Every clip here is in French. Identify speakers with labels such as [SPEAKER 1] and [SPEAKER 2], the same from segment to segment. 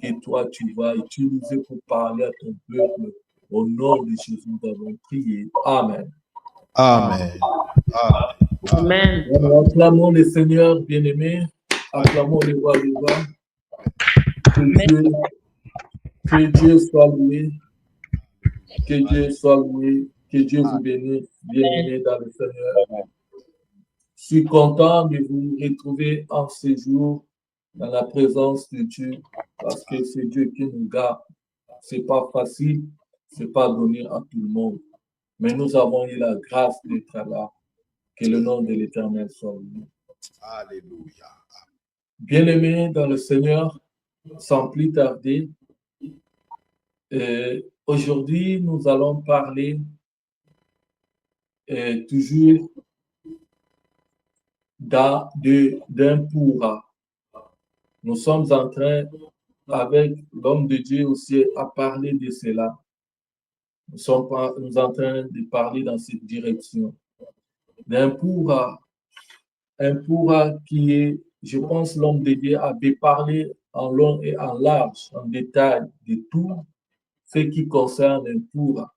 [SPEAKER 1] que toi, tu vas utiliser pour parler à ton peuple. Au nom de Jésus, nous avons prié. Amen.
[SPEAKER 2] Amen.
[SPEAKER 3] Amen.
[SPEAKER 1] Alors, acclamons le Seigneur bien-aimé. Acclamons le roi des rois. Que Dieu soit loué. Que Dieu soit loué. Que Dieu vous bénisse, bien-aimé dans le Seigneur. Je suis content de vous retrouver en ce jour dans la présence de Dieu, parce que c'est Dieu qui nous garde. C'est pas facile, c'est pas donné à tout le monde. Mais nous avons eu la grâce d'être là. Que le nom de l'Éternel soit loué.
[SPEAKER 2] Alléluia.
[SPEAKER 1] Bien-aimés dans le Seigneur, sans plus tarder, aujourd'hui nous allons parler toujours d'un pourra. Nous sommes en train, avec l'homme de Dieu aussi, à parler de cela. Nous sommes en train de parler dans cette direction. D'un pourra, un pourra qui est, je pense, l'homme de Dieu avait parlé en long et en large, en détail, de tout ce qui concerne un pourra.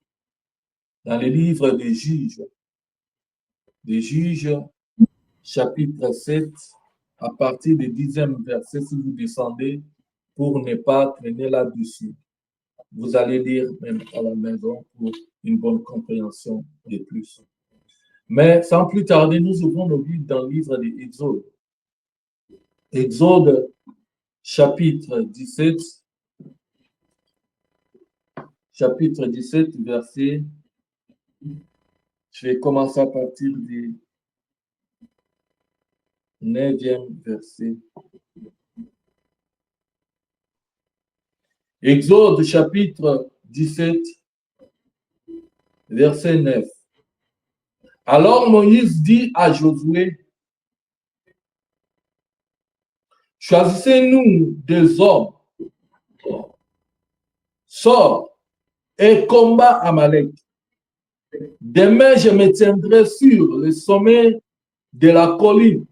[SPEAKER 1] Dans le livre des Juges, chapitre 7, à partir du 10e verset, si vous descendez, pour ne pas traîner là-dessus. Vous allez lire même à la maison pour une bonne compréhension de plus. Mais sans plus tarder, nous ouvrons nos Bibles dans le livre de Exode. Exode, chapitre 17, verset. Je vais commencer à partir du 9e verset. Exode, chapitre 17, verset 9. Alors Moïse dit à Josué, choisissez-nous des hommes, sors et combat Amalek. Demain, je me tiendrai sur le sommet de la colline,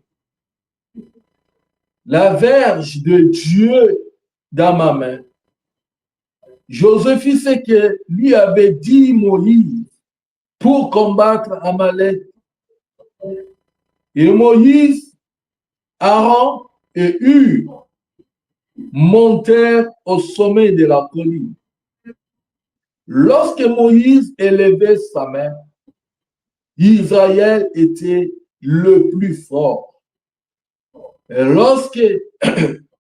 [SPEAKER 1] la verge de Dieu dans ma main. Josué fit ce que lui avait dit Moïse pour combattre Amalek. Et Moïse, Aaron et Hur montèrent au sommet de la colline. Lorsque Moïse élevait sa main, Israël était le plus fort. Et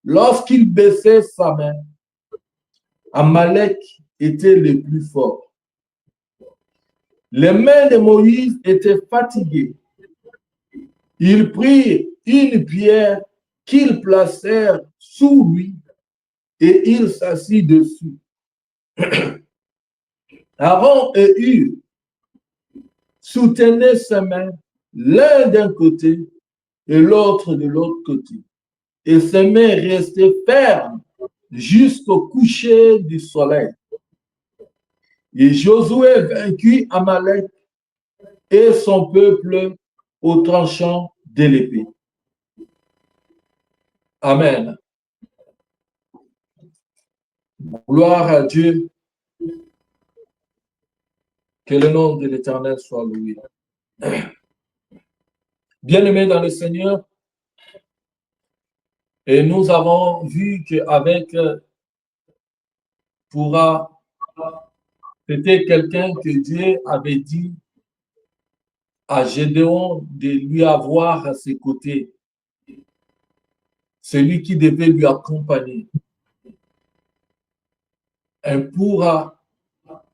[SPEAKER 1] lorsqu'il baissait sa main, Amalek était le plus fort. Les mains de Moïse étaient fatiguées. Ils prirent une pierre qu'ils placèrent sous lui et il s'assit dessus. Aaron et Hur soutenaient ses mains l'un d'un côté et l'autre de l'autre côté. Et ses mains restaient fermes jusqu'au coucher du soleil. Et Josué vainquit Amalek et son peuple au tranchant de l'épée. Amen. Gloire à Dieu. Que le nom de l'Éternel soit loué. Bien-aimés dans le Seigneur, et nous avons vu qu'avec Pourra, c'était quelqu'un que Dieu avait dit à Gédéon de lui avoir à ses côtés, celui qui devait lui accompagner. Un Pourra,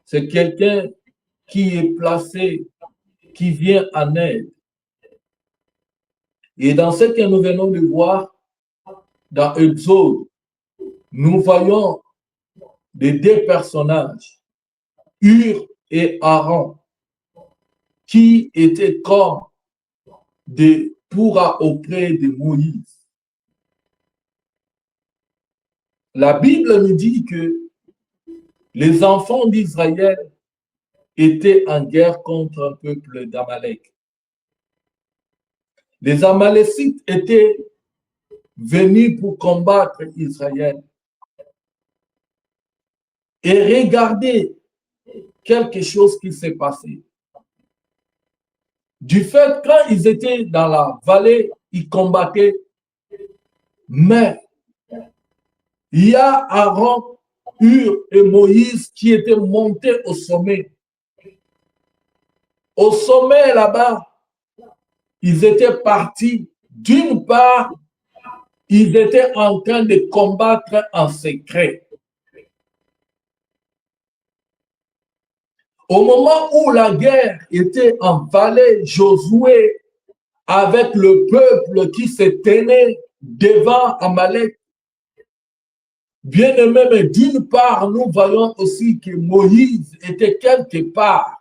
[SPEAKER 1] c'est quelqu'un qui est placé, qui vient en aide. Et dans ce que nous venons de voir, dans Exode, nous voyons les deux personnages, Hur et Aaron, qui étaient comme des Pourra auprès de Moïse. La Bible nous dit que les enfants d'Israël étaient en guerre contre un peuple d'Amalek. Les Amalécites étaient venus pour combattre Israël. et regardez quelque chose qui s'est passé. Du fait, quand ils étaient dans la vallée, ils combattaient, mais il y a Aaron, Hur et Moïse qui étaient montés au sommet. Au sommet là-bas, ils étaient partis. D'une part, ils étaient en train de combattre en secret. Au moment où la guerre était en vallée, Josué, avec le peuple qui se tenait devant Amalek, bien aimé, mais d'une part, nous voyons aussi que Moïse était quelque part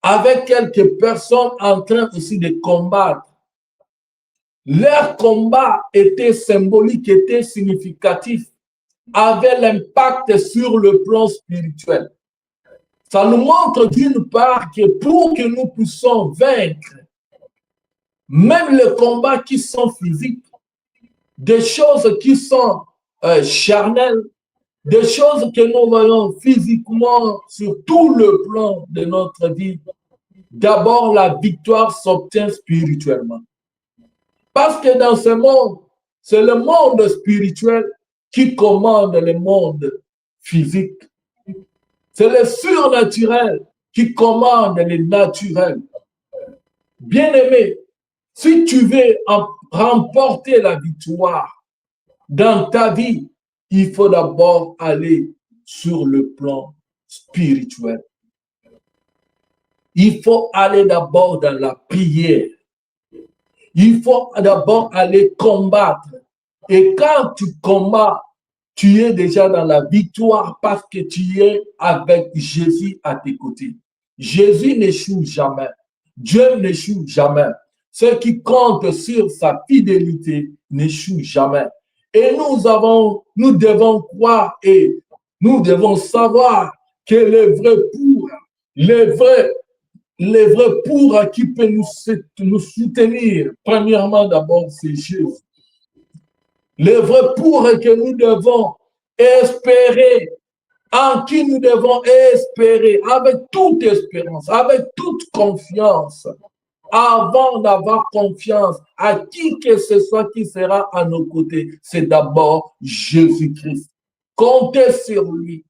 [SPEAKER 1] avec quelques personnes en train aussi de combattre. Leur combat était symbolique, était significatif, avait l'impact sur le plan spirituel. Ça nous montre d'une part que pour que nous puissions vaincre, même les combats qui sont physiques, des choses qui sont charnelles, des choses que nous voyons physiquement sur tout le plan de notre vie, d'abord la victoire s'obtient spirituellement. Parce que dans ce monde, c'est le monde spirituel qui commande le monde physique. C'est le surnaturel qui commande le naturel. Bien-aimé, si tu veux remporter la victoire dans ta vie, il faut d'abord aller sur le plan spirituel. Il faut aller d'abord dans la prière. Il faut d'abord aller combattre. Et quand tu combats, tu es déjà dans la victoire parce que tu es avec Jésus à tes côtés. Jésus n'échoue jamais. Dieu n'échoue jamais. Ce qui compte sur sa fidélité n'échoue jamais. Et nous devons croire et nous devons savoir que le vrai pour qui peut nous soutenir, premièrement d'abord, c'est Jésus. Le vrai pour que nous devons espérer, en qui nous devons espérer, avec toute espérance, avec toute confiance, avant d'avoir confiance à qui que ce soit qui sera à nos côtés, c'est d'abord Jésus-Christ. Comptez sur lui.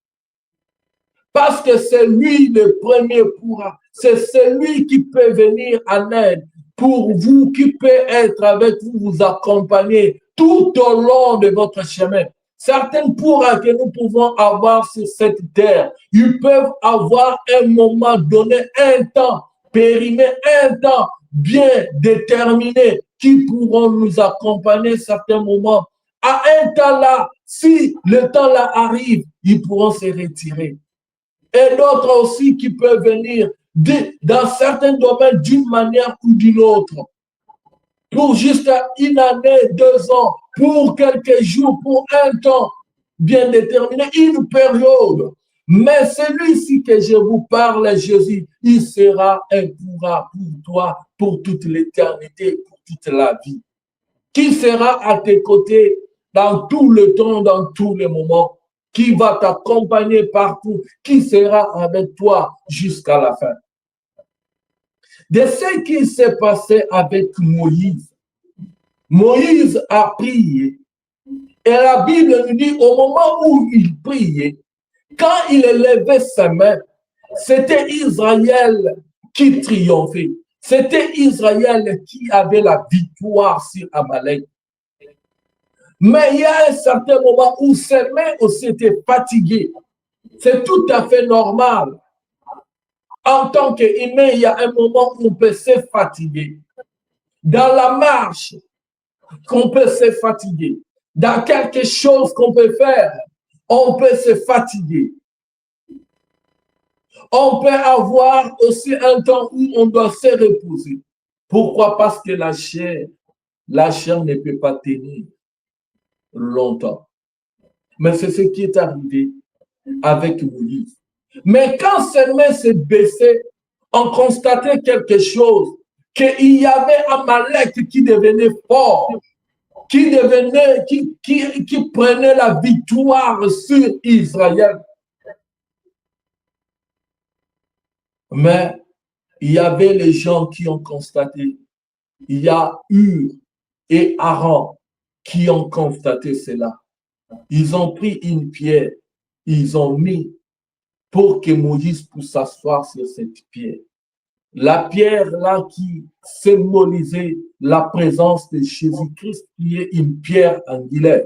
[SPEAKER 1] Parce que c'est lui le premier pourra. C'est celui qui peut venir en aide pour vous, qui peut être avec vous, vous accompagner tout au long de votre chemin. Certaines pourras que nous pouvons avoir sur cette terre, ils peuvent avoir un moment donné, un temps périmé, un temps bien déterminé, qui pourront nous accompagner certains moments. À un temps là, si le temps là arrive, ils pourront se retirer. Et d'autres aussi qui peuvent venir dans certains domaines d'une manière ou d'une autre. Pour juste une année, 2 ans, pour quelques jours, pour un temps bien déterminé, une période. Mais celui-ci que je vous parle, Jésus, il sera un pourra pour toi, pour toute l'éternité, pour toute la vie. Qui sera à tes côtés dans tout le temps, dans tous les moments, qui va t'accompagner partout, qui sera avec toi jusqu'à la fin. De ce qui s'est passé avec Moïse, Moïse a prié et la Bible nous dit au moment où il priait, quand il élevait sa main, c'était Israël qui triomphait. C'était Israël qui avait la victoire sur Amalek. Mais il y a un certain moment où ses mains aussi étaient fatiguées. C'est tout à fait normal. En tant qu'humain, il y a un moment où on peut se fatiguer. Dans la marche, qu'on peut se fatiguer. Dans quelque chose qu'on peut faire, on peut se fatiguer. On peut avoir aussi un temps où on doit se reposer. Pourquoi? Parce que la chair ne peut pas tenir longtemps. Mais c'est ce qui est arrivé avec Moïse. Mais quand ses mains se baissaient, on constatait quelque chose, qu'il y avait Amalek qui devenait fort. qui devenait, qui prenait la victoire sur Israël. Mais il y avait les gens qui ont constaté, il y a Hur et Aaron qui ont constaté cela. Ils ont pris une pierre, ils ont mis pour que Moïse puisse s'asseoir sur cette pierre. La pierre là qui symbolisait la présence de Jésus-Christ, qui est une pierre angulaire,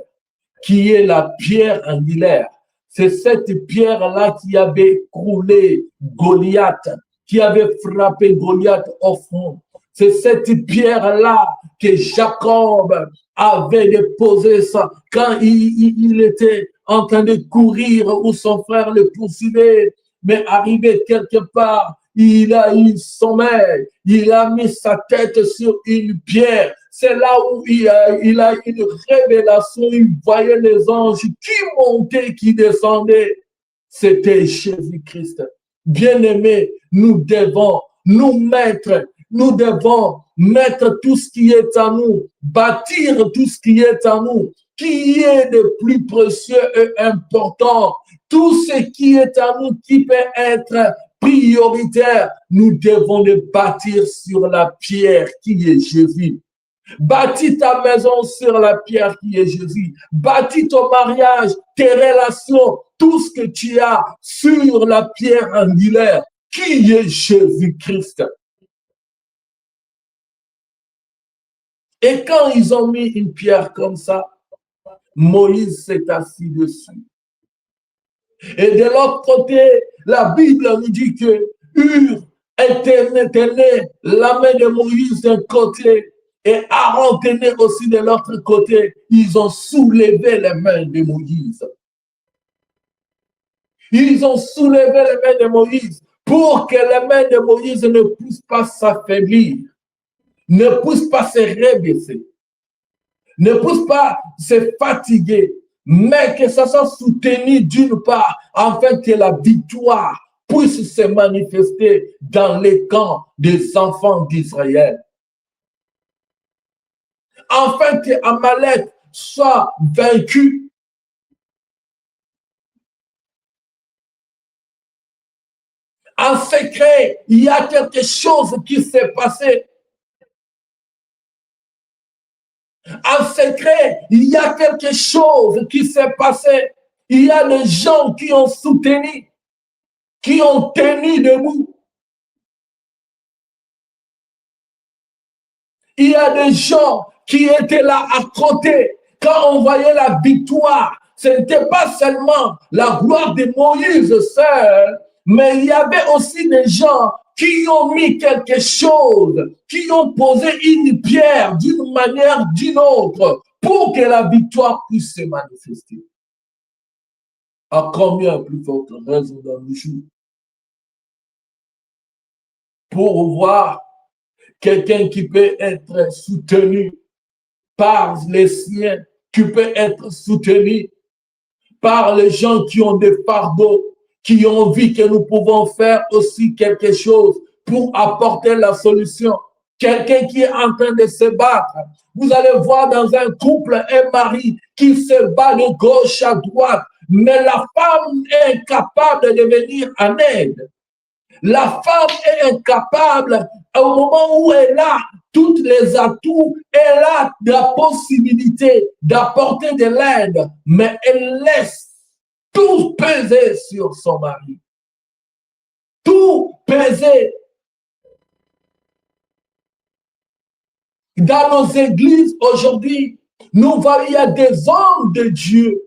[SPEAKER 1] qui est la pierre angulaire. C'est cette pierre-là qui avait écroulé Goliath, qui avait frappé Goliath au front. C'est cette pierre-là que Jacob avait déposé ça quand il était en train de courir où son frère le poursuivait, mais arrivé quelque part, il a eu sommeil, il a mis sa tête sur une pierre. C'est là où il a une révélation, il voyait les anges qui montaient, qui descendaient. C'était Jésus-Christ. Bien-aimés, nous devons tout ce qui est à nous, bâtir tout ce qui est à nous, qui est de plus précieux et important. Tout ce qui est à nous, qui peut être prioritaire, nous devons le bâtir sur la pierre qui est Jésus. Bâtis ta maison sur la pierre qui est Jésus. Bâtis ton mariage, tes relations, tout ce que tu as sur la pierre angulaire qui est Jésus-Christ. Et quand ils ont mis une pierre comme ça, Moïse s'est assis dessus. Et de l'autre côté, la Bible nous dit que Hur était né, la main de Moïse d'un côté, et Aaron tenait aussi de l'autre côté. Ils ont soulevé les mains de Moïse. Ils ont soulevé les mains de Moïse pour que les mains de Moïse ne puissent pas s'affaiblir, ne puissent pas se rebaisser, ne puissent pas se fatiguer, mais que ça soit soutenu d'une part, afin que la victoire puisse se manifester dans les camps des enfants d'Israël. Afin que Amalek soit vaincu. En secret, il y a quelque chose qui s'est passé. En secret, il y a quelque chose qui s'est passé. Il y a des gens qui ont soutenu, qui ont tenu debout. Il y a des gens qui étaient là à côté. Quand on voyait la victoire, ce n'était pas seulement la gloire de Moïse seul, mais il y avait aussi des gens qui ont mis quelque chose, qui ont posé une pierre d'une manière ou d'une autre pour que la victoire puisse se manifester. À combien plus forte raison dans le jour pour voir quelqu'un qui peut être soutenu par les siens, qui peut être soutenu par les gens qui ont des fardeaux, qui ont vu que nous pouvons faire aussi quelque chose pour apporter la solution. Quelqu'un qui est en train de se battre. Vous allez voir dans un couple un mari qui se bat de gauche à droite, mais la femme est incapable de venir en aide. La femme est incapable, au moment où elle a tous les atouts, elle a la possibilité d'apporter de l'aide, mais elle laisse tout peser sur son mari. Tout peser. Dans nos églises aujourd'hui, nous voyons il y a des hommes de Dieu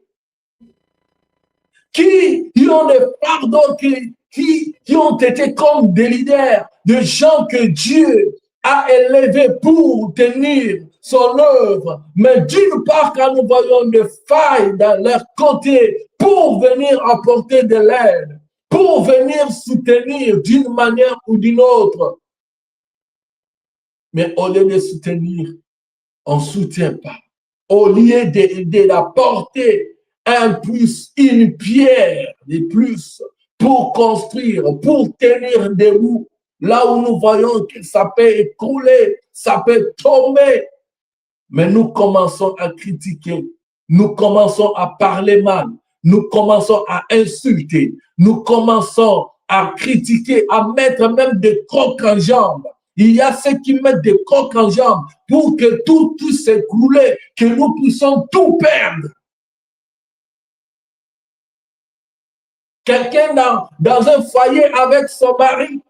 [SPEAKER 1] qui ont des fardeaux, qui ont été comme des leaders, des gens que Dieu a élevés pour tenir son œuvre. Mais d'une part, quand nous voyons des failles dans leur côté pour venir apporter de l'aide, pour venir soutenir d'une manière ou d'une autre. Mais au lieu de soutenir, on ne soutient pas. Au lieu d'apporter une pierre de plus pour construire, pour tenir debout, là où nous voyons que ça peut écrouler, ça peut tomber. Mais nous commençons à critiquer, nous commençons à parler mal, nous commençons à insulter, nous commençons à critiquer, à mettre même des crocs en jambes. Il y a ceux qui mettent des crocs en jambes pour que tout puisse s'écrouler, que nous puissions tout perdre. Quelqu'un dans un foyer avec son mari,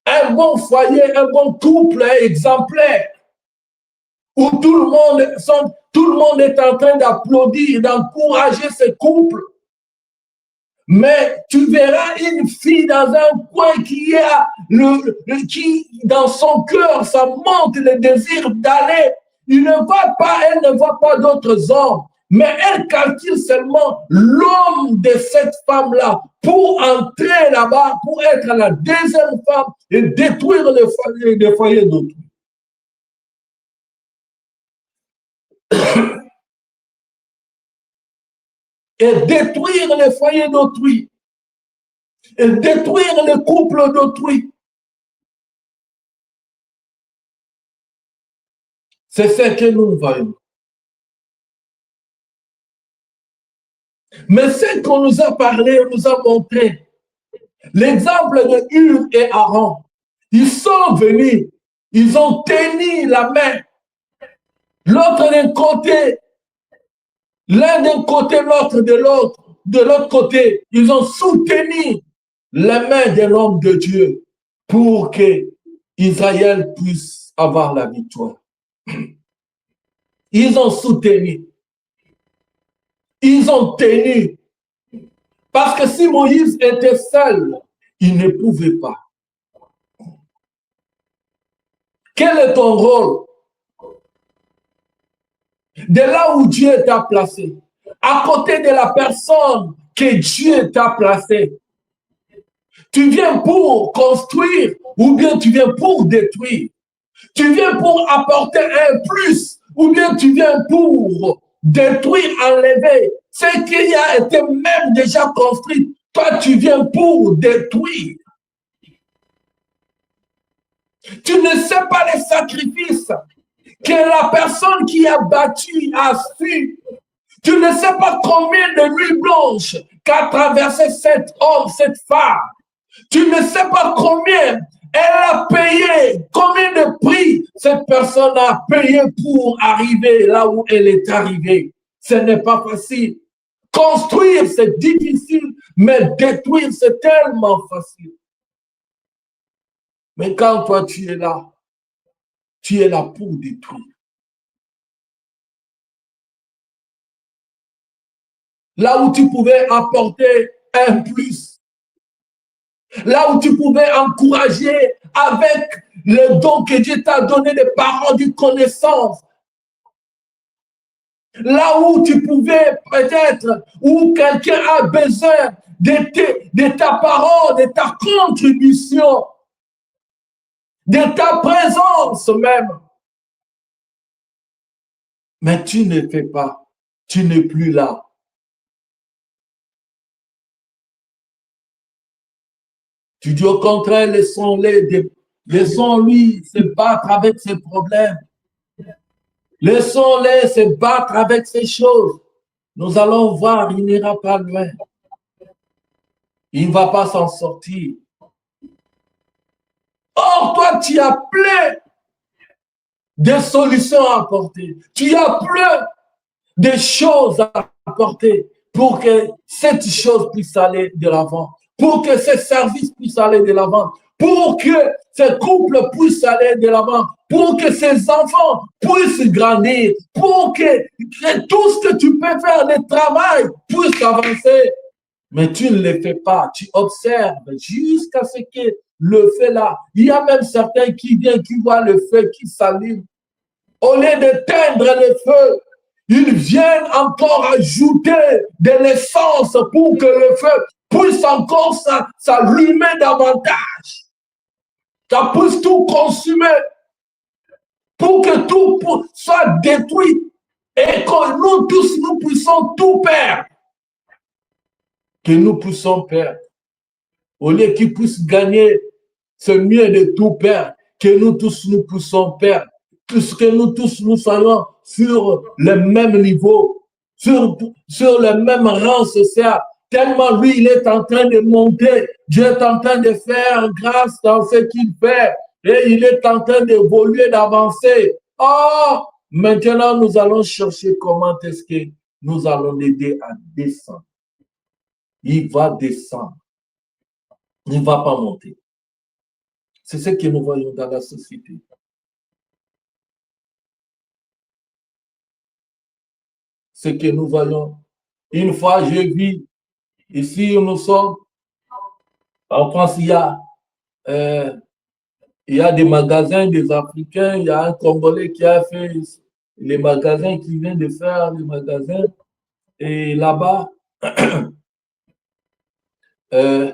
[SPEAKER 1] un bon foyer, un bon couple exemplaire, où tout le monde est en train d'applaudir, d'encourager ce couple. Mais tu verras une fille dans un coin qui dans son cœur, ça monte le désir d'aller. Elle ne voit pas d'autres hommes, mais elle calcule seulement l'homme de cette femme-là pour entrer là-bas, pour être la deuxième femme et détruire les foyers d'autrui. Et détruire les foyers d'autrui. Et détruire le couple d'autrui. C'est ce que nous voyons. Mais ce qu'on nous a parlé, on nous a montré. L'exemple de Hur et Aaron. Ils sont venus, ils ont tenu la main. L'autre d'un côté, l'un d'un côté, l'autre de l'autre. De l'autre côté, ils ont soutenu la main de l'homme de Dieu pour que Israël puisse avoir la victoire. Ils ont soutenu. Ils ont tenu. Parce que si Moïse était seul, il ne pouvait pas. Quel est ton rôle? De là où Dieu t'a placé, à côté de la personne que Dieu t'a placée. Tu viens pour construire ou bien tu viens pour détruire. Tu viens pour apporter un plus ou bien tu viens pour détruire, enlever ce qui a été même déjà construit. Toi, tu viens pour détruire. Tu ne sais pas les sacrifices que la personne qui a battu a su. Tu ne sais pas combien de nuits blanches qu'a traversé cet homme, cette femme. Tu ne sais pas combien elle a payé, combien de prix cette personne a payé pour arriver là où elle est arrivée. Ce n'est pas facile. Construire, c'est difficile, mais détruire, c'est tellement facile. Mais quand toi, tu es là pour détruire. Là où tu pouvais apporter un plus. Là où tu pouvais encourager avec le don que Dieu t'a donné, des paroles de connaissance. Là où tu pouvais peut-être, où quelqu'un a besoin de ta parole, de ta contribution, de ta présence même. Mais tu ne fais pas, tu n'es plus là. Tu dis au contraire, laissons-lui se battre avec ses problèmes. Laissons-les se battre avec ces choses. Nous allons voir, il n'ira pas loin. Il ne va pas s'en sortir. Or, toi, tu as plein de solutions à apporter. Tu as plein de choses à apporter pour que cette chose puisse aller de l'avant, pour que ce service puisse aller de l'avant, pour que ce couple puisse aller de l'avant, pour que ces enfants puissent grandir, pour que tout ce que tu peux faire, le travail, puisse avancer. Mais tu ne le fais pas, tu observes jusqu'à ce que le feu là, il y a même certains qui viennent, qui voient le feu qui s'allume. Au lieu d'éteindre le feu, ils viennent encore ajouter de l'essence pour que le feu puisse encore s'allumer davantage. Ça puisse tout consumer pour que tout soit détruit et que nous tous, nous puissions tout perdre. Que nous puissions perdre. Au lieu qu'ils puissent gagner, c'est mieux de tout perdre. Que nous tous, nous puissions perdre. puisque nous tous, nous soyons sur le même niveau, sur le même rang social. Tellement lui, il est en train de monter. Dieu est en train de faire grâce dans ce qu'il fait. Et il est en train d'évoluer, d'avancer. Oh, maintenant, nous allons chercher comment est-ce que nous allons l'aider à descendre. Il va descendre. Il ne va pas monter. C'est ce que nous voyons dans la société. Ce que nous voyons. Une fois, je vis, ici où nous sommes, en France, il y a des magasins des Africains, il y a un Congolais qui a fait les magasins, qui vient de faire les magasins. Et là-bas, et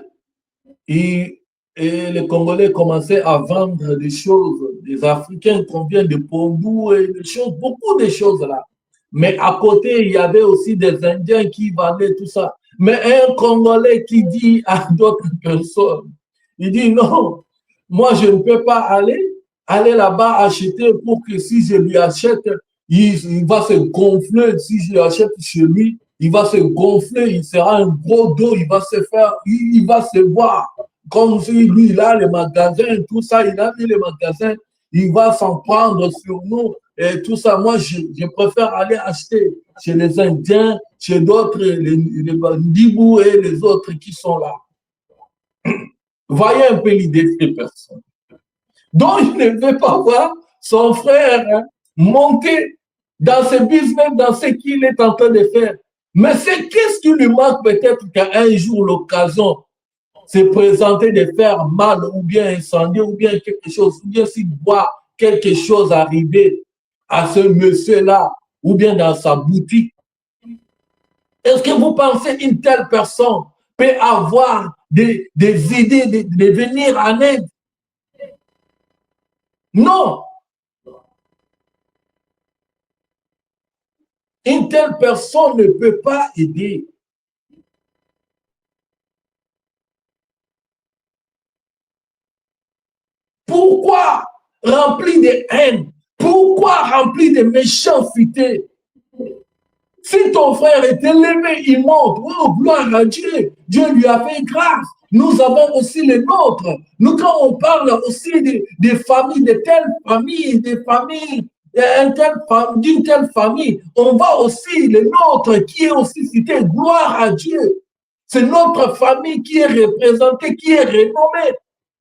[SPEAKER 1] les Congolais commençaient à vendre des choses, des Africains, combien de pondous et des choses, beaucoup de choses là. Mais à côté, il y avait aussi des Indiens qui vendaient tout ça. Mais un Congolais qui dit à d'autres personnes, il dit non, moi je ne peux pas aller là-bas acheter pour que si je lui achète, il va se gonfler. Si je lui achète chez lui, il va se gonfler, il sera un gros dos, il va se faire, il va se voir. Comme si lui, il a les magasins, tout ça, il a mis les magasins, il va s'en prendre sur nous et tout ça. Moi, je préfère aller acheter chez les Indiens, chez d'autres, les Ndibou et les autres qui sont là. Voyez un peu l'idée de ces personnes. Donc, il ne veut pas voir son frère monter dans ce business, dans ce qu'il est en train de faire. Mais c'est qu'est-ce qui lui manque peut-être qu'à un jour, l'occasion se présenter de faire mal ou bien incendier ou bien quelque chose, ou bien s'il voit quelque chose arriver à ce monsieur-là ou bien dans sa boutique. Est-ce que vous pensez qu'une telle personne peut avoir des idées de venir en aide? Non. Une telle personne ne peut pas aider. Pourquoi rempli de haine? Pourquoi rempli de méchanceté? Si ton frère est élevé, il monte. Oh, gloire à Dieu. Dieu lui a fait grâce. Nous avons aussi les nôtres. Nous, quand on parle aussi des familles, de telles familles, des familles, d'une telle famille, on voit aussi les nôtres qui est aussi cité. Gloire à Dieu. C'est notre famille qui est représentée, qui est renommée.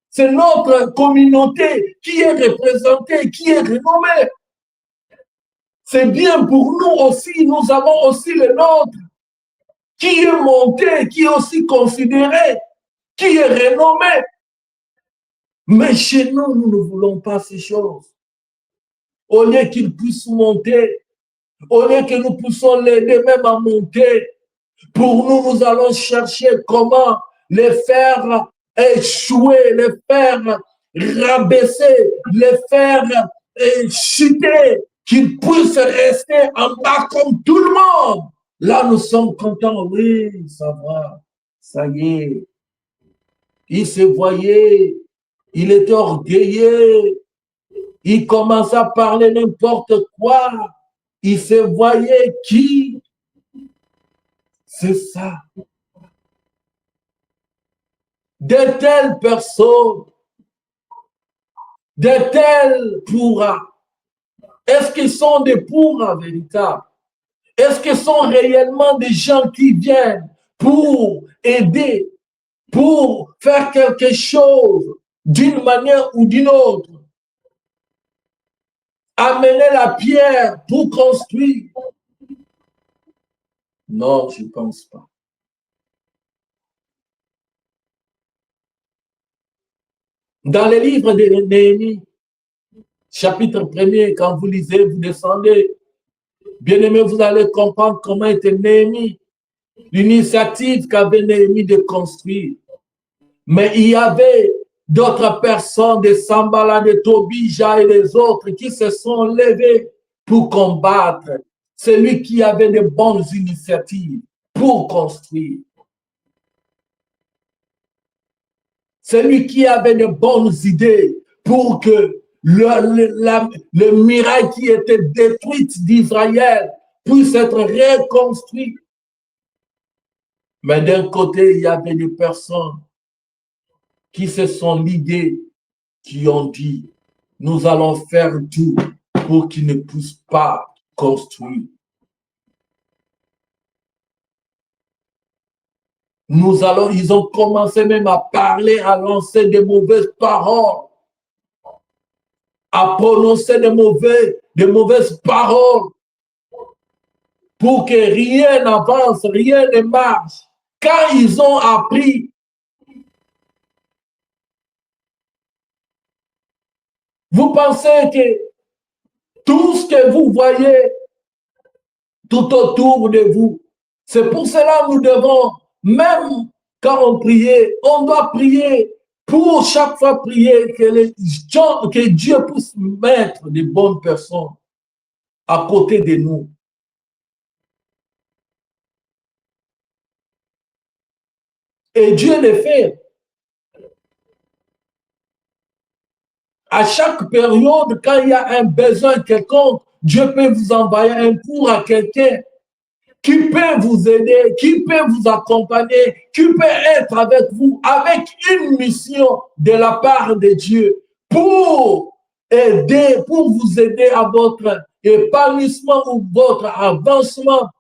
[SPEAKER 1] C'est notre communauté qui est représentée, qui est renommée. C'est bien pour nous aussi, nous avons aussi le nôtre qui est monté, qui est aussi considéré, qui est renommé. Mais chez nous, nous ne voulons pas ces choses. Au lieu qu'ils puissent monter, au lieu que nous puissions l'aider même à monter, pour nous, nous allons chercher comment les faire échouer, les faire rabaisser, les faire chuter, qu'ils puissent rester en bas comme tout le monde. Là, nous sommes contents. Oui, ça va. Ça y est. Il se voyait. Il était orgueilleux. Il commençait à parler n'importe quoi. Il se voyait qui? C'est ça. De telles personnes, de tels pourras. Est-ce qu'ils sont des pourras véritables? Est-ce qu'ils sont réellement des gens qui viennent pour aider, pour faire quelque chose d'une manière ou d'une autre? Amener la pierre pour construire? Non, je ne pense pas. Dans les livres de Néhémie, chapitre 1er, quand vous lisez, vous descendez, bien aimé, vous allez comprendre comment était Néhémie, l'initiative qu'avait Néhémie de construire. Mais il y avait d'autres personnes, des Sambala, des Tobija et des autres qui se sont levés pour combattre. Celui qui avait de bonnes initiatives pour construire. Celui qui avait de bonnes idées pour que le miracle qui était détruit d'Israël puisse être reconstruit. Mais d'un côté, il y avait des personnes qui se sont liguées, qui ont dit, nous allons faire tout pour qu'ils ne puissent pas construire. Ils ont commencé même à parler, à lancer des mauvaises paroles, à prononcer des mauvaises paroles pour que rien n'avance, rien ne marche. Quand ils ont appris, vous pensez que tout ce que vous voyez tout autour de vous, c'est pour cela que nous devons, même quand on prie, on doit prier pour chaque fois prier que Dieu puisse mettre des bonnes personnes à côté de nous. Et Dieu le fait. À chaque période, quand il y a un besoin quelconque, Dieu peut vous envoyer un cours à quelqu'un qui peut vous aider, qui peut vous accompagner, qui peut être avec vous, avec une mission de la part de Dieu pour vous aider à votre épanouissement ou votre avancement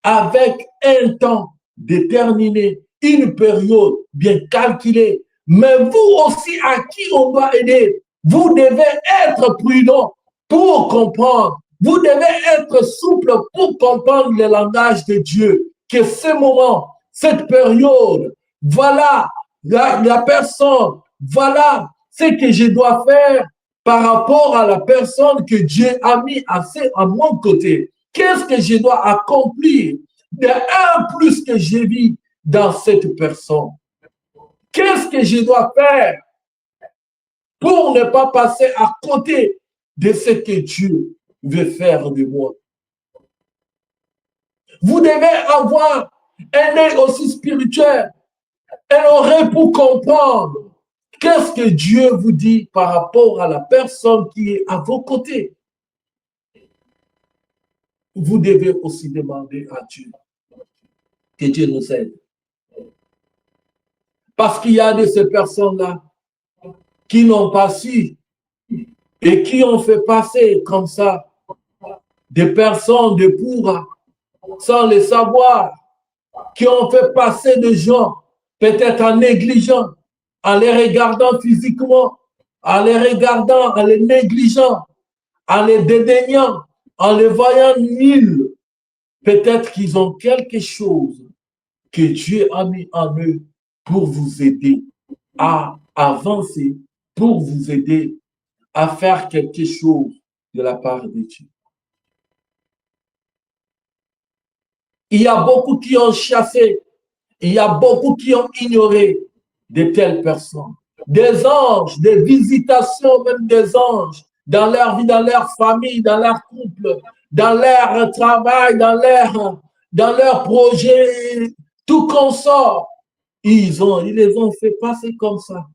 [SPEAKER 1] avec un temps déterminé, une période bien calculée. Mais vous aussi à qui on doit aider, vous devez être prudent pour comprendre. Vous devez être souple pour comprendre le langage de Dieu. Que ce moment, cette période, voilà la personne, voilà ce que je dois faire par rapport à la personne que Dieu a mis à mon côté. Qu'est-ce que je dois accomplir de un plus que j'ai vu dans cette personne? Qu'est-ce que je dois faire pour ne pas passer à côté de ce que Dieu veut faire de moi? Vous devez avoir un œil aussi spirituel, un oreille pour comprendre qu'est-ce que Dieu vous dit par rapport à la personne qui est à vos côtés. Vous devez aussi demander à Dieu que Dieu nous aide. Parce qu'il y a de ces personnes-là qui n'ont pas su et qui ont fait passer comme ça des personnes de pour sans le savoir, qui ont fait passer des gens peut-être en négligeant, en les regardant physiquement, en les regardant, en les négligeant, en les dédaignant, en les voyant nuls. Peut-être qu'ils ont quelque chose que Dieu a mis en eux pour vous aider à avancer, pour vous aider à faire quelque chose de la part de Dieu. Il y a beaucoup qui ont chassé, il y a beaucoup qui ont ignoré de telles personnes. Des anges, des visitations même des anges dans leur vie, dans leur famille, dans leur couple, dans leur travail, dans leur projet, tout consort. Ils les ont fait passer comme ça,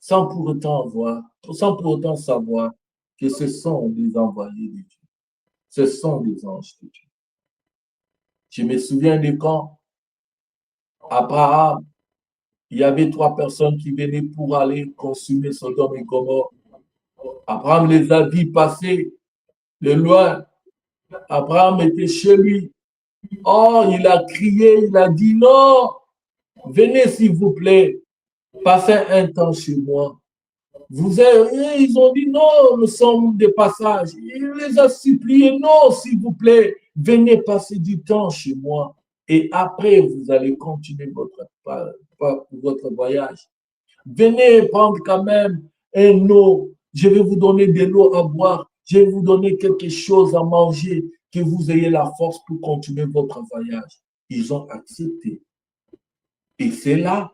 [SPEAKER 1] sans pour autant savoir que ce sont des envoyés de Dieu. Ce sont des anges de Dieu. Je me souviens de quand Abraham, il y avait 3 personnes qui venaient pour aller consumer Sodome et Gomorrhe. Abraham les a vus passer de loin. Abraham était chez lui. Oh, il a crié, il a dit non, venez s'il vous plaît, passez un temps chez moi. Ils ont dit non, nous sommes de passage. Il les a suppliés, non, s'il vous plaît, venez passer du temps chez moi. Et après, vous allez continuer votre voyage. Venez prendre quand même un eau. Je vais vous donner de l'eau à boire. Je vais vous donner quelque chose à manger, que vous ayez la force pour continuer votre voyage. Ils ont accepté. Et c'est là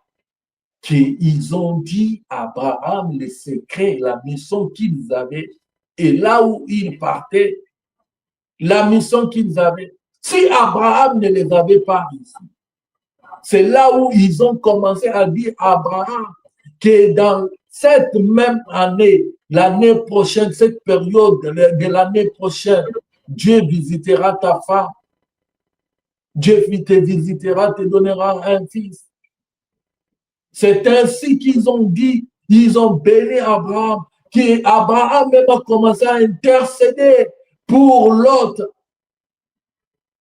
[SPEAKER 1] qu'ils ont dit à Abraham les secrets, la mission qu'ils avaient, et là où ils partaient, la mission qu'ils avaient. Si Abraham ne les avait pas réussi, c'est là où ils ont commencé à dire à Abraham que dans cette même année, l'année prochaine, cette période de l'année prochaine, Dieu visitera ta femme. Dieu te visitera, te donnera un fils. C'est ainsi qu'ils ont dit, ils ont béni Abraham, qu'Abraham même a commencé à intercéder pour l'autre.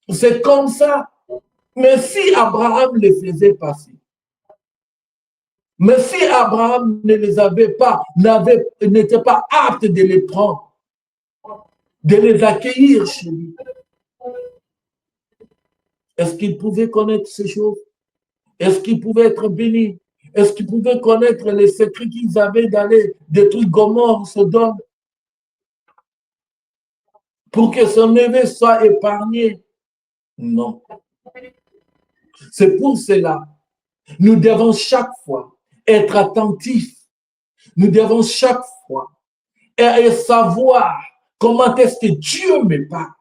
[SPEAKER 1] C'est comme ça. Mais si Abraham les faisait passer, mais si Abraham ne les avait pas, n'était pas apte de les prendre, de les accueillir chez lui, est-ce qu'il pouvait connaître ces choses? Est-ce qu'il pouvait être béni? Est-ce qu'il pouvait connaître les secrets qu'ils avaient d'aller détruire Gomorrhe, Sodome, pour que son neveu soit épargné? Non. C'est pour cela, nous devons chaque fois être attentifs. Nous devons chaque fois et savoir comment est-ce que Dieu me parle.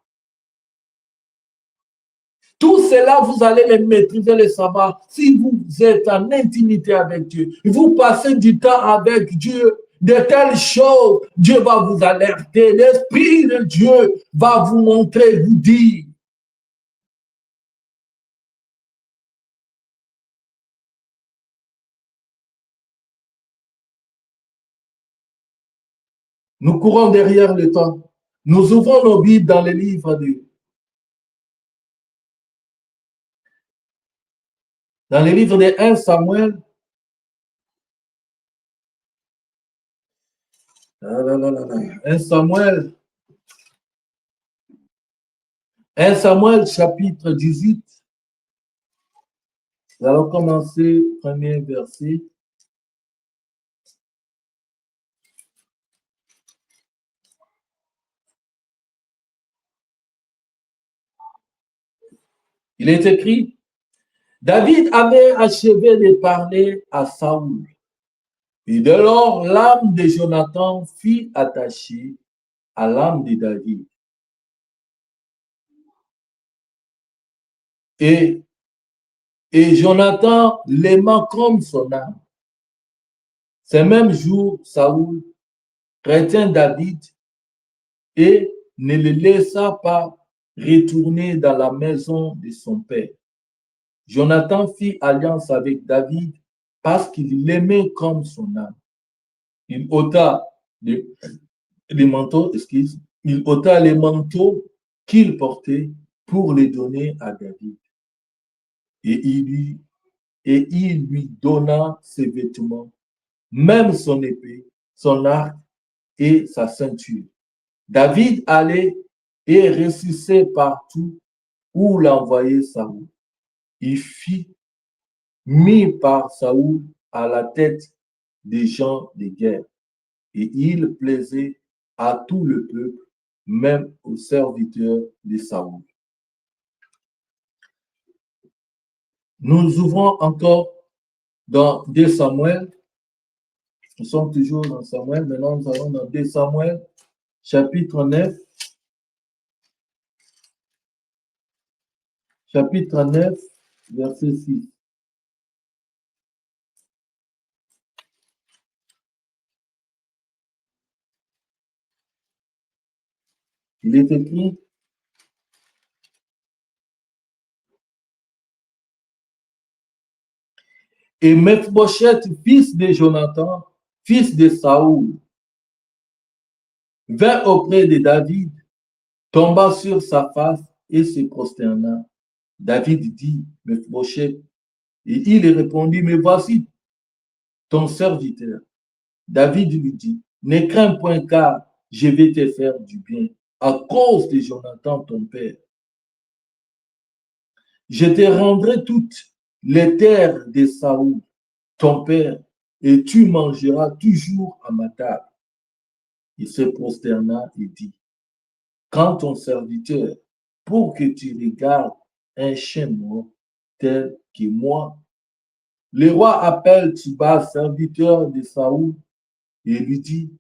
[SPEAKER 1] Tout cela, vous allez les maîtriser, les savoir. Si vous êtes en intimité avec Dieu, vous passez du temps avec Dieu, de telles choses, Dieu va vous alerter. L'Esprit de Dieu va vous montrer, vous dire. Nous courons derrière le temps. Nous ouvrons nos Bibles dans les livres de Dans les livres de 1 Samuel, 1 Samuel, 1 Samuel chapitre 18, nous allons commencer premier verset. Il est écrit, David avait achevé de parler à Saoul. Et dès lors, l'âme de Jonathan fut attachée à l'âme de David. Et Jonathan l'aima comme son âme. Ce même jour, Saoul retint David et ne le laissa pas retourner dans la maison de son père. Jonathan fit alliance avec David parce qu'il l'aimait comme son âme. Il ôta les manteaux, il ôta les manteaux qu'il portait pour les donner à David. Et il lui donna ses vêtements, même son épée, son arc et sa ceinture. David allait et ressuscitait partout où l'envoyait Saoul. Il fut mis par Saoul à la tête des gens de guerre. Et il plaisait à tout le peuple, même aux serviteurs de Saoul. Nous ouvrons encore dans 2 Samuel. Nous sommes toujours dans Samuel. Maintenant, nous allons dans 2 Samuel, chapitre 9. Chapitre 9, verset 6. Il est écrit, et Mephibosheth, fils de Jonathan, fils de Saoul, vint auprès de David, tomba sur sa face et se prosterna. David dit, Mephibosheth, et il répondit, mais voici ton serviteur. David lui dit, ne crains point car je vais te faire du bien à cause de Jonathan ton père. Je te rendrai toutes les terres de Saoul, ton père, et tu mangeras toujours à ma table. Il se prosterna et dit, quand ton serviteur, pour que tu regardes un chien mort tel que moi, le roi appelle Tibas, serviteur de Saoul, et lui dit,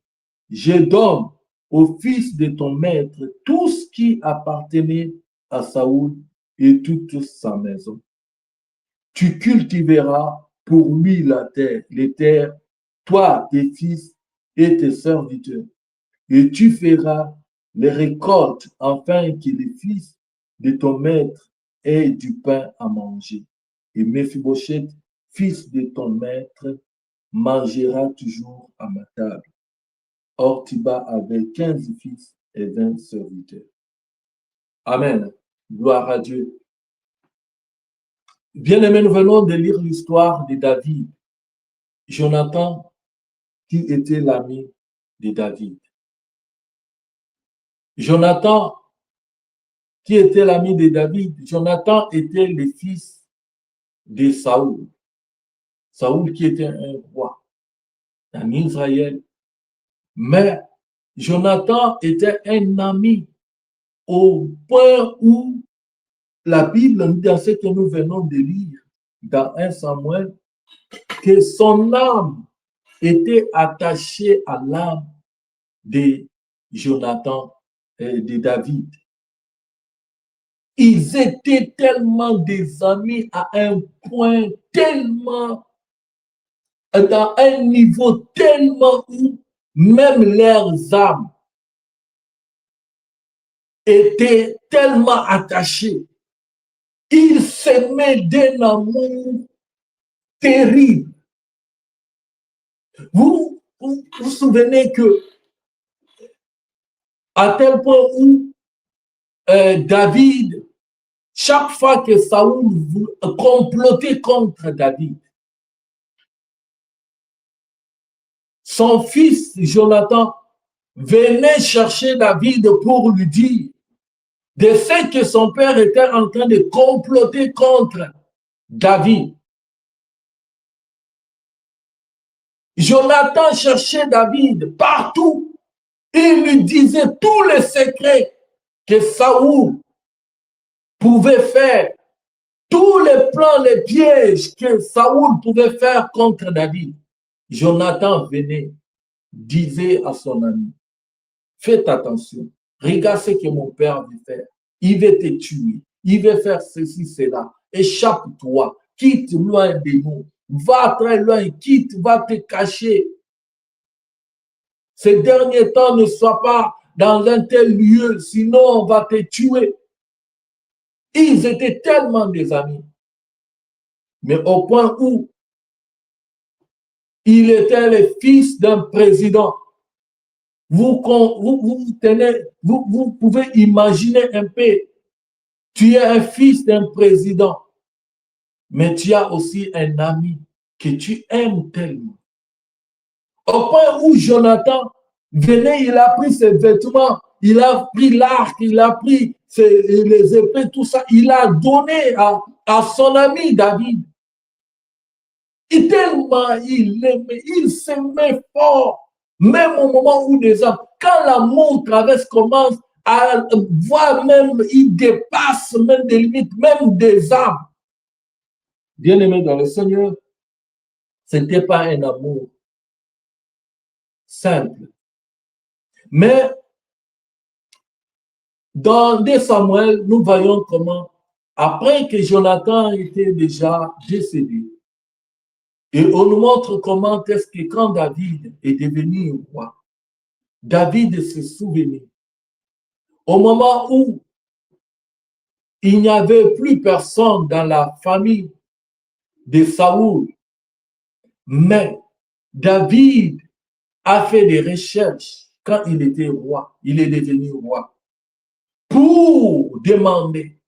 [SPEAKER 1] je donne au fils de ton maître tout ce qui appartenait à Saoul et toute sa maison. Tu cultiveras pour lui la terre, les terres toi, tes fils et tes serviteurs, et tu feras les récoltes afin que les fils de ton maître aient du pain à manger. Et Méphibosheth, fils de ton maître, mangera toujours à ma table. Or, Tiba avait 15 fils et 20 serviteurs. Amen. Gloire à Dieu. Bien-aimés, nous venons de lire l'histoire de David. Jonathan, qui était l'ami de David. Jonathan, qui était l'ami de David. Jonathan était le fils de Saoul. Saoul qui était un roi en Israël. Mais Jonathan était un ami au point où la Bible, dans ce que nous venons de lire, dans 1 Samuel, que son âme était attachée à l'âme de Jonathan et de David. Ils étaient tellement des amis à un point tellement, dans un niveau tellement où même leurs âmes étaient tellement attachées. Ils s'aimaient d'un amour terrible. Vous vous souvenez que à tel point où David, chaque fois que Saoul complotait contre David, son fils Jonathan venait chercher David pour lui dire de ce que son père était en train de comploter contre David. Jonathan cherchait David partout. Il lui disait tous les secrets que Saoul pouvait faire, tous les plans, les pièges que Saoul pouvait faire contre David. Jonathan venait, disait à son ami, faites attention, regarde ce que mon père veut faire. Il veut te tuer, il veut faire ceci, cela. Échappe-toi, quitte loin de nous. Va très loin, quitte, va te cacher. Ces derniers temps, ne sois pas dans un tel lieu, sinon on va te tuer. Ils étaient tellement des amis. Mais au point où il était le fils d'un président. Vous pouvez imaginer un peu, tu es un fils d'un président, mais tu as aussi un ami que tu aimes tellement. Au point où Jonathan venait, il a pris ses vêtements, il a pris l'arc, il a pris les épées, tout ça, il a donné à son ami David. Et tellement il l'aimait, il s'aimait fort, même au moment où les hommes, quand l'amour traverse, commence à voir même, il dépasse même des limites, même des âmes. Bien-aimé dans le Seigneur, ce n'était pas un amour simple. Mais dans 2 Samuel, nous voyons comment, après que Jonathan était déjà décédé, et on nous montre comment est-ce que quand David est devenu roi, David se souvenait, au moment où il n'y avait plus personne dans la famille de Saoul, mais David a fait des recherches quand il était roi, il est devenu roi, pour demander,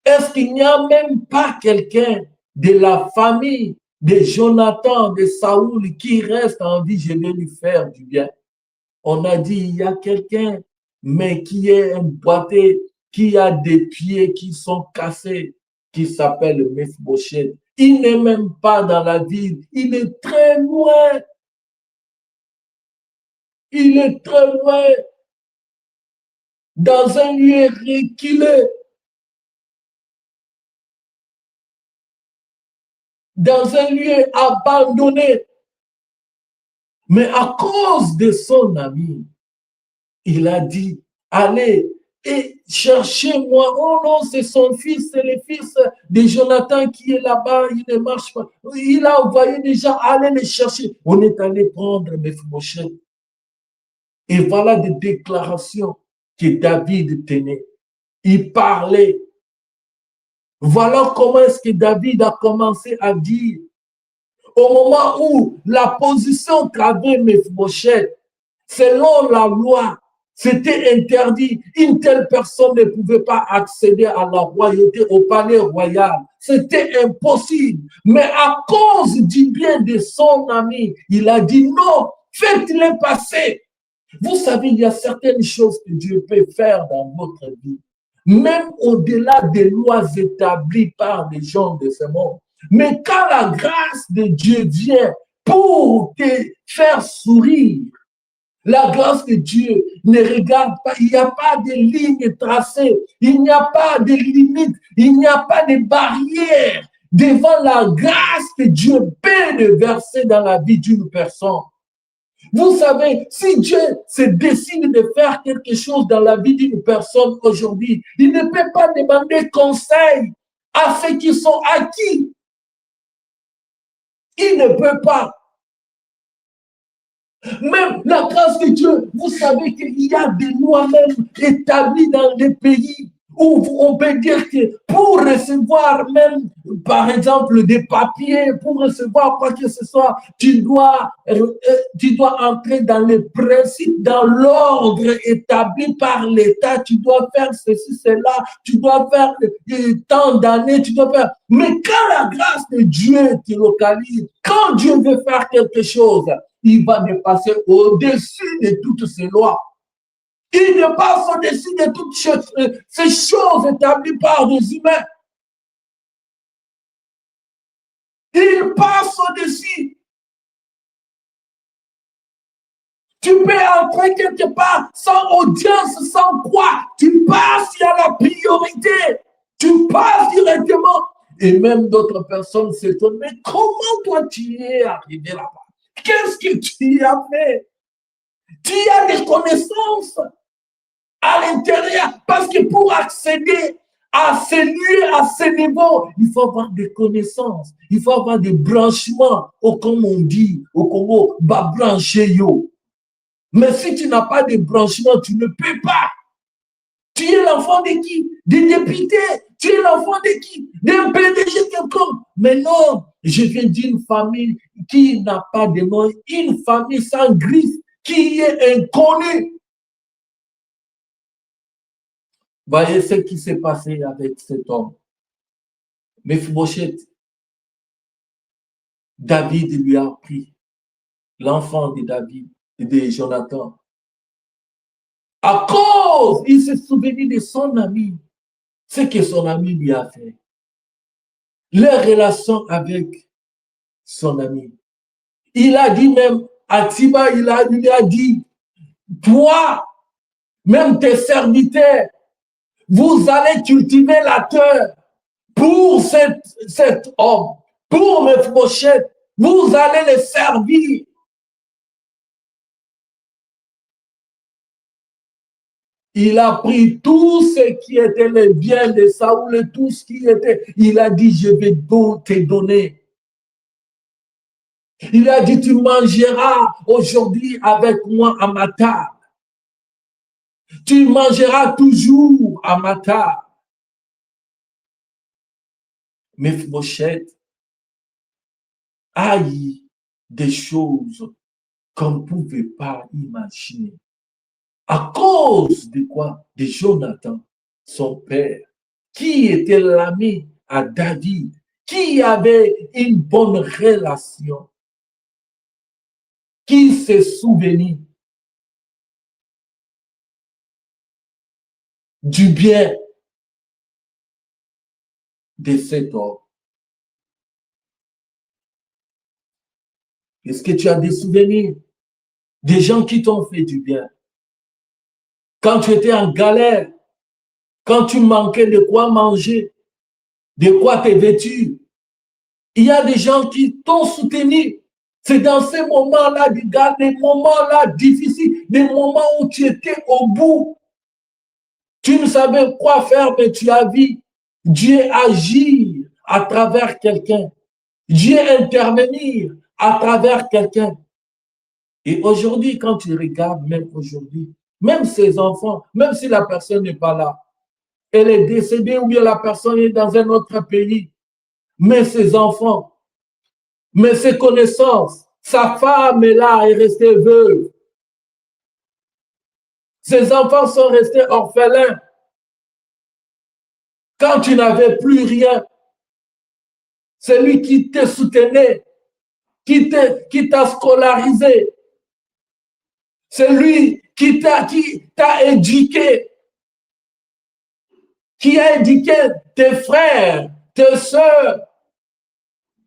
[SPEAKER 1] est-ce qu'il n'y a même pas quelqu'un de la famille de Jonathan, de Saoul qui reste en vie, je vais lui faire du bien. On a dit, il y a quelqu'un, mais qui est un boité, qui a des pieds qui sont cassés, qui s'appelle Méphibosheth. Il n'est même pas dans la ville, il est très loin. Il est très loin, dans un lieu reculé, dans un lieu abandonné. Mais à cause de son ami, il a dit, allez, et cherchez-moi. Oh non, c'est son fils, c'est le fils de Jonathan qui est là-bas, il ne marche pas. Il a envoyé des gens, allez les chercher. On est allé prendre Mephibosheth. Et voilà des déclarations que David tenait. Il parlait. Voilà comment est-ce que David a commencé à dire. Au moment où la position qu'avait Mephibosheth, selon la loi, c'était interdit. Une telle personne ne pouvait pas accéder à la royauté, au palais royal. C'était impossible. Mais à cause du bien de son ami, il a dit non, faites-les passer. Vous savez, il y a certaines choses que Dieu peut faire dans votre vie, même au-delà des lois établies par les gens de ce monde. Mais quand la grâce de Dieu vient pour te faire sourire, la grâce de Dieu ne regarde pas, il n'y a pas de lignes tracées, il n'y a pas de limites, il n'y a pas de barrières devant la grâce que Dieu peut verser dans la vie d'une personne. Vous savez, si Dieu se décide de faire quelque chose dans la vie d'une personne aujourd'hui, il ne peut pas demander conseil à ceux qui sont acquis. Il ne peut pas. Même la grâce de Dieu, vous savez qu'il y a des lois même établies dans les pays où on peut dire que pour recevoir même, par exemple, des papiers, pour recevoir quoi que ce soit, tu dois entrer dans les principes, dans l'ordre établi par l'État. Tu dois faire ceci, cela, tu dois faire tant d'années, tu dois faire. Mais quand la grâce de Dieu te localise, quand Dieu veut faire quelque chose, il va dépasser au-dessus de toutes ces lois. Il dépasse au-dessus de toutes ces choses établies par des humains. Il passe au-dessus. Tu peux entrer quelque part sans audience, sans quoi. Tu passes, il y a la priorité. Tu passes directement. Et même d'autres personnes s'étonnent. Mais comment toi tu es arrivé là-bas? Qu'est-ce que tu as fait? Tu as des connaissances à l'intérieur. Parce que pour accéder à ces lieux, à ces niveaux, il faut avoir des connaissances. Il faut avoir des branchements. Comme on dit au Congo, bah brancher yo. Mais si tu n'as pas de branchement, tu ne peux pas. Tu es l'enfant de qui? Des députés. Tu es l'enfant de qui? D'un PDG quelconque. Mais non, je viens d'une famille qui n'a pas de nom, une famille sans griffe, qui est inconnue. Voyez ce qui s'est passé avec cet homme. Mephibosheth, David lui a pris l'enfant de David et de Jonathan. À cause, il s'est souvenu de son ami, ce que son ami lui a fait. Leur relation avec son ami. Il a dit même à Tiba, il lui a dit, toi, même tes serviteurs, vous allez cultiver la terre pour cet homme, pour Mephibosheth, vous allez les servir. Il a pris tout ce qui était le bien de Saoul, tout ce qui était, il a dit, je vais te donner. Il a dit, tu mangeras aujourd'hui avec moi à ma table. Tu mangeras toujours à ma table. Mephibosheth a eu des choses qu'on ne pouvait pas imaginer. À cause de quoi? De Jonathan, son père, qui était l'ami à David, qui avait une bonne relation, qui se souvenait du bien de cet homme. Est-ce que tu as des souvenirs des gens qui t'ont fait du bien? Quand tu étais en galère, quand tu manquais de quoi manger, de quoi te vêtir, il y a des gens qui t'ont soutenu. C'est dans ces moments-là, des moments-là difficiles, des moments où tu étais au bout. Tu ne savais quoi faire, mais tu as vu Dieu agir à travers quelqu'un. Dieu intervenir à travers quelqu'un. Et aujourd'hui, quand tu regardes, même aujourd'hui, même ces enfants, même si la personne n'est pas là, elle est décédée ou bien la personne est dans un autre pays, mais ses enfants, mais ses connaissances, sa femme est là, est restée veuve. Ses enfants sont restés orphelins. Quand tu n'avais plus rien, c'est lui qui te soutenait, qui t'a scolarisé. C'est lui qui t'a éduqué, qui a éduqué tes frères, tes sœurs.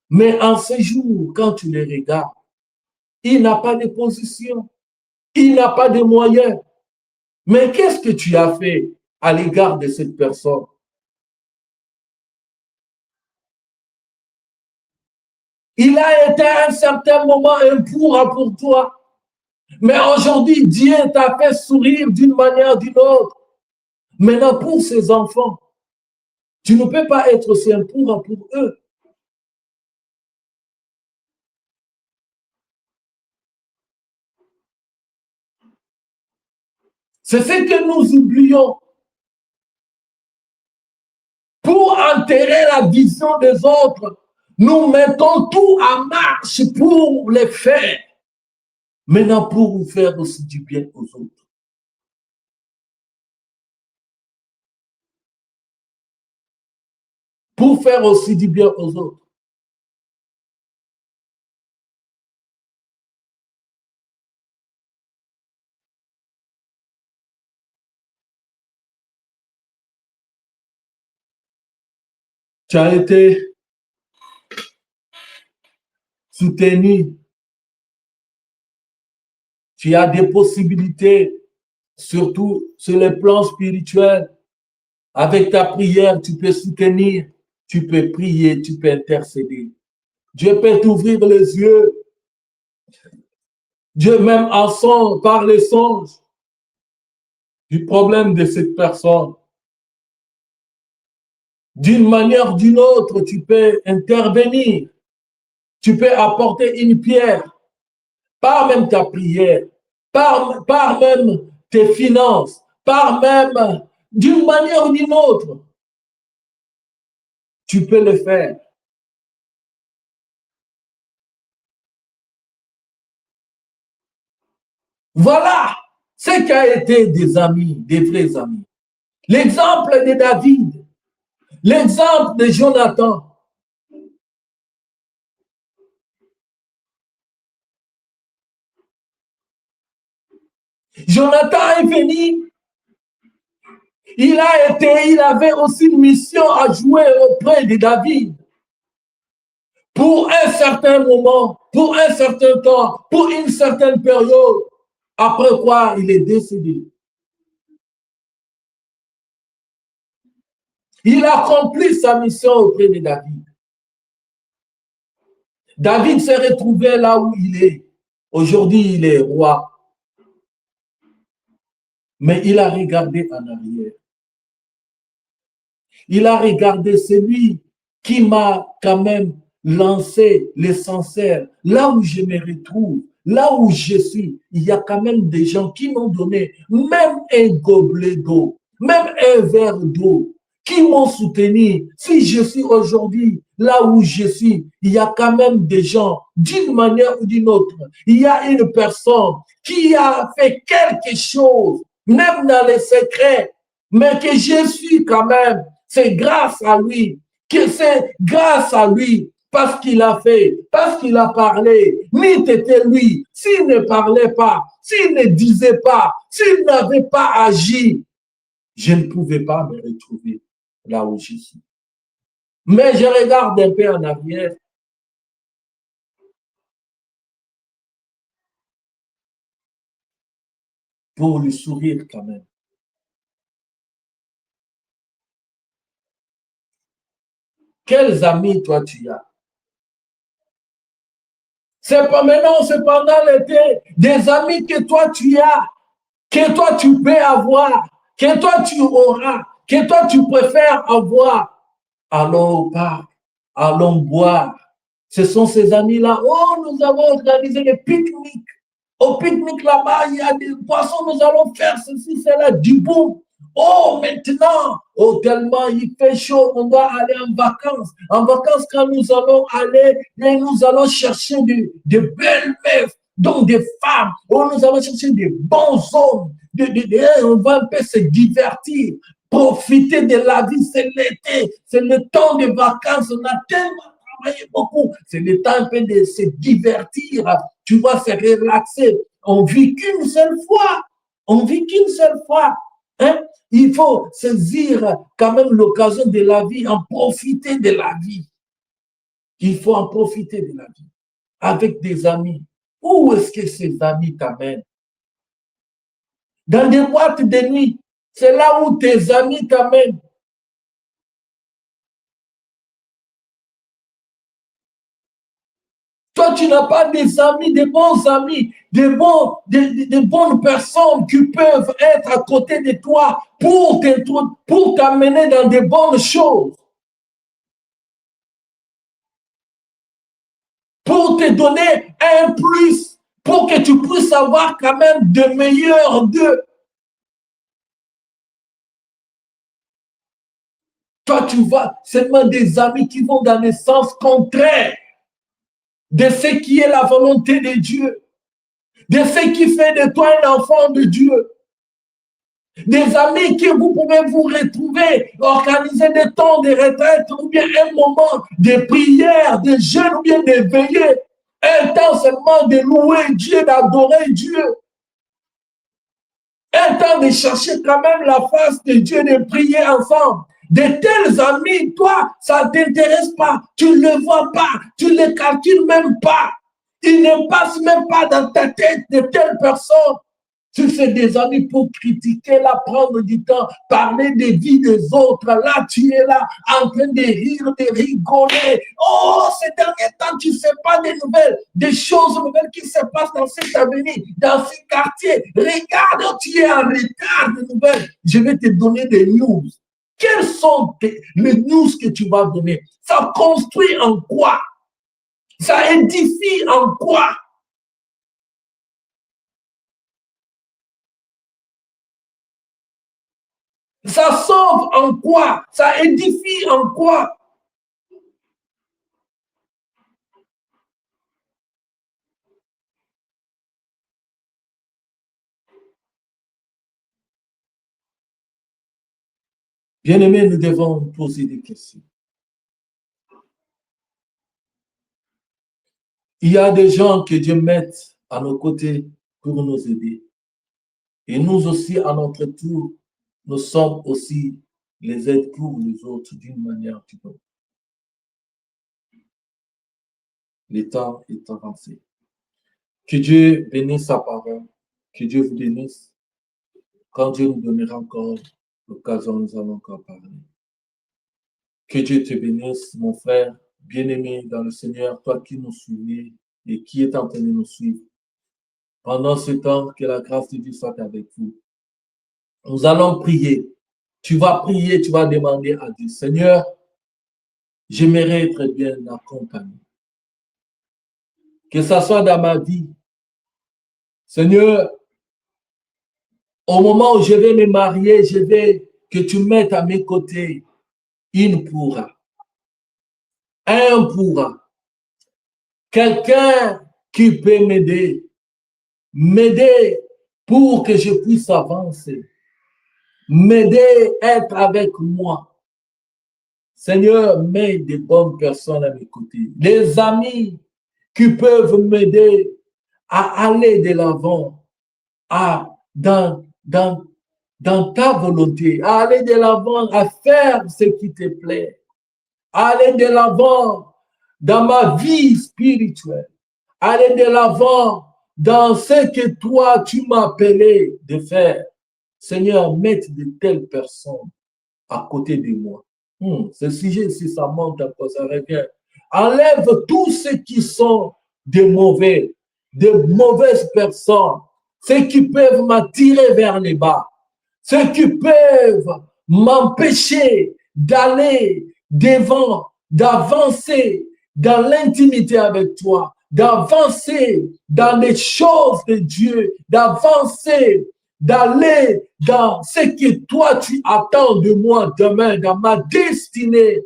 [SPEAKER 1] Mais en ce jour, quand tu les regardes, il n'a pas de position, il n'a pas de moyens. Mais qu'est-ce que tu as fait à l'égard de cette personne? Il a été à un certain moment un pourra pour toi. Mais aujourd'hui, Dieu t'a fait sourire d'une manière ou d'une autre. Maintenant, pour ses enfants, tu ne peux pas être aussi un pourra pour eux. C'est ce que nous oublions. Pour enterrer la vision des autres, nous mettons tout en marche pour les faire. Maintenant, pour vous faire aussi du bien aux autres. Pour faire aussi du bien aux autres. Tu as été soutenu. Tu as des possibilités, surtout sur le plan spirituel. Avec ta prière, tu peux soutenir, tu peux prier, tu peux intercéder. Dieu peut t'ouvrir les yeux. Dieu même en songe, par les songes, du problème de cette personne. D'une manière ou d'une autre, tu peux intervenir. Tu peux apporter une pierre, par même ta prière, par même tes finances, par même d'une manière ou d'une autre. Tu peux le faire. Voilà ce qui a été des amis, des vrais amis. L'exemple de David, l'exemple de Jonathan. Jonathan est venu, il avait aussi une mission à jouer auprès de David. Pour un certain moment, pour un certain temps, pour une certaine période, après quoi il est décédé. Il a accompli sa mission auprès de David. David s'est retrouvé là où il est. Aujourd'hui, il est roi. Mais il a regardé en arrière. Il a regardé celui qui m'a quand même lancé l'essentiel. Là où je me retrouve, là où je suis, il y a quand même des gens qui m'ont donné même un gobelet d'eau, même un verre d'eau, qui m'ont soutenu. Si je suis aujourd'hui là où je suis, il y a quand même des gens, d'une manière ou d'une autre, il y a une personne qui a fait quelque chose, même dans les secrets, mais que je suis quand même. C'est grâce à lui, que c'est grâce à lui, parce qu'il a fait, parce qu'il a parlé. Ni t'étais lui, s'il ne parlait pas, s'il ne disait pas, s'il n'avait pas agi, je ne pouvais pas me retrouver là où je suis. Mais je regarde un peu en arrière. Pour lui sourire quand même. Quels amis toi tu as? C'est pas maintenant, c'est pendant l'été, des amis que toi tu as, que toi tu peux avoir, que toi tu auras, que toi tu préfères avoir, allons au parc, allons boire. Ce sont ces amis-là. Oh, nous avons organisé des pique-niques. Au pique-nique là-bas, il y a des poissons, nous allons faire ceci, cela, du boum. Oh, maintenant, oh, tellement il fait chaud, on doit aller en vacances. En vacances, quand nous allons aller, et nous allons chercher de belles meufs, donc des femmes. Oh, nous allons chercher des bons hommes. On va un peu se divertir, profiter de la vie. C'est l'été, c'est le temps des vacances. On a tellement travaillé beaucoup. C'est le temps un peu de se divertir. Tu vas se relaxer. On vit qu'une seule fois. On vit qu'une seule fois. Hein? Il faut saisir quand même l'occasion de la vie, en profiter de la vie. Il faut en profiter de la vie. Avec des amis. Où est-ce que ces amis t'amènent? Dans des boîtes de nuit. C'est là où tes amis t'amènent. Toi, tu n'as pas des amis, des bons amis, des bonnes personnes qui peuvent être à côté de toi pour t'amener dans des bonnes choses. Pour te donner un plus, pour que tu puisses avoir quand même de meilleurs d'eux. Toi, tu vois seulement des amis qui vont dans le sens contraire de ce qui est la volonté de Dieu, de ce qui fait de toi un enfant de Dieu. Des amis que vous pouvez vous retrouver, organiser des temps de retraite ou bien un moment de prière, de jeûne ou bien de veillée. Un temps seulement de louer Dieu, d'adorer Dieu. Un temps de chercher quand même la face de Dieu, de prier ensemble. De tels amis, toi, ça ne t'intéresse pas. Tu ne les vois pas. Tu ne les calcules même pas. Ils ne passent même pas dans ta tête de telles personnes. Tu fais des amis pour critiquer, là, prendre du temps, parler des vies des autres. Là, tu es là, en train de rire, de rigoler. Oh, ces derniers temps, tu ne sais pas des nouvelles, des choses nouvelles qui se passent dans cette avenue, dans ce quartier. Regarde, tu es en retard de nouvelles. Je vais te donner des news. Quelles sont les news que tu vas donner? Ça construit en quoi? Ça édifie en quoi? Ça sauve en quoi? Ça édifie en quoi? Bien-aimés, nous devons poser des questions. Il y a des gens que Dieu met à nos côtés pour nous aider. Et nous aussi, à notre tour, nous sommes aussi les aides pour les autres d'une manière ou d'une autre. Le temps est avancé. Que Dieu bénisse sa parole. Que Dieu vous bénisse. Quand Dieu nous donnera encore l'occasion, nous allons encore parler. Que Dieu te bénisse, mon frère, bien-aimé dans le Seigneur, toi qui nous suivais et qui est en train de nous suivre. Pendant ce temps, que la grâce de Dieu soit avec vous. Nous allons prier. Tu vas prier, tu vas demander à Dieu, Seigneur, j'aimerais être bien accompagné. Que ce soit dans ma vie. Seigneur, au moment où je vais me marier, je vais que tu mettes à mes côtés une pourra. Un pourra. Quelqu'un qui peut m'aider pour que je puisse avancer, m'aider à être avec moi. Seigneur, mets des bonnes personnes à mes côtés, des amis qui peuvent m'aider à aller de l'avant, dans ta volonté, à aller de l'avant, à faire ce qui te plaît, à aller de l'avant dans ma vie spirituelle, aller de l'avant dans ce que toi, tu m'as appelé de faire. Seigneur, mette de telles personnes à côté de moi. Ce sujet, si ça monte, ça revient. Enlève tous ceux qui sont de mauvaises personnes, ceux qui peuvent m'attirer vers les bas, ceux qui peuvent m'empêcher d'aller devant, d'avancer dans l'intimité avec toi, d'avancer dans les choses de Dieu, d'avancer, d'aller dans ce que toi tu attends de moi demain, dans ma destinée.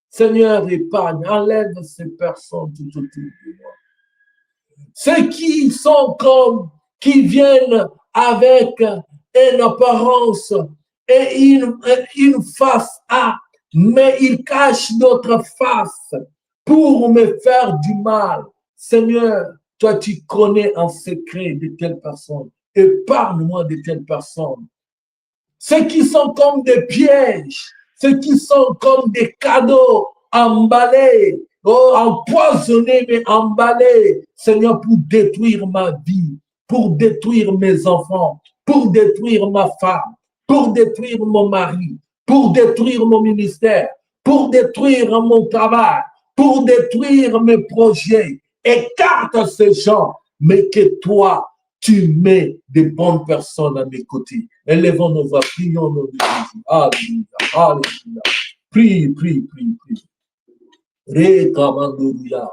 [SPEAKER 1] Seigneur, épargne, enlève ces personnes tout autour de moi. Ceux qui sont comme, qui viennent avec une apparence et une face A, mais ils cachent notre face pour me faire du mal. Seigneur, toi tu connais en secret de telles personnes. Épargne-moi de telles personnes. Ceux qui sont comme des pièges, ceux qui sont comme des cadeaux emballés, empoisonnés mais emballés, Seigneur, pour détruire ma vie, pour détruire mes enfants, pour détruire ma femme, pour détruire mon mari, pour détruire mon ministère, pour détruire mon travail, pour détruire mes projets. Écarte ces gens, mais que toi, tu mets des bonnes personnes à mes côtés. Élevons nos voix, prions au nom de Jésus. Alléluia, alléluia. Prie, prie, prie, prie. Re kamanduria,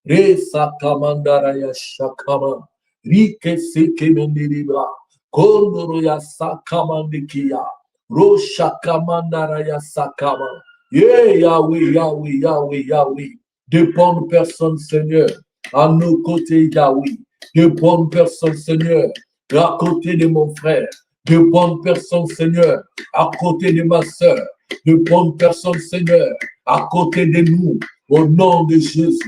[SPEAKER 1] re sakamandaraya shakama, rike seke mendiribra, kondoroya sakamandikia, ro shakamandaraya sakama. Yeah, Yahweh, Yahweh, Yahweh, Yahweh. De bonnes personnes, Seigneur, à nos côtés, Yahweh. De bonnes personnes, Seigneur, à côté de mon frère. De bonnes personnes, Seigneur, à côté de ma soeur. De bonnes personnes, Seigneur, à côté de nous. Au nom de Jésus.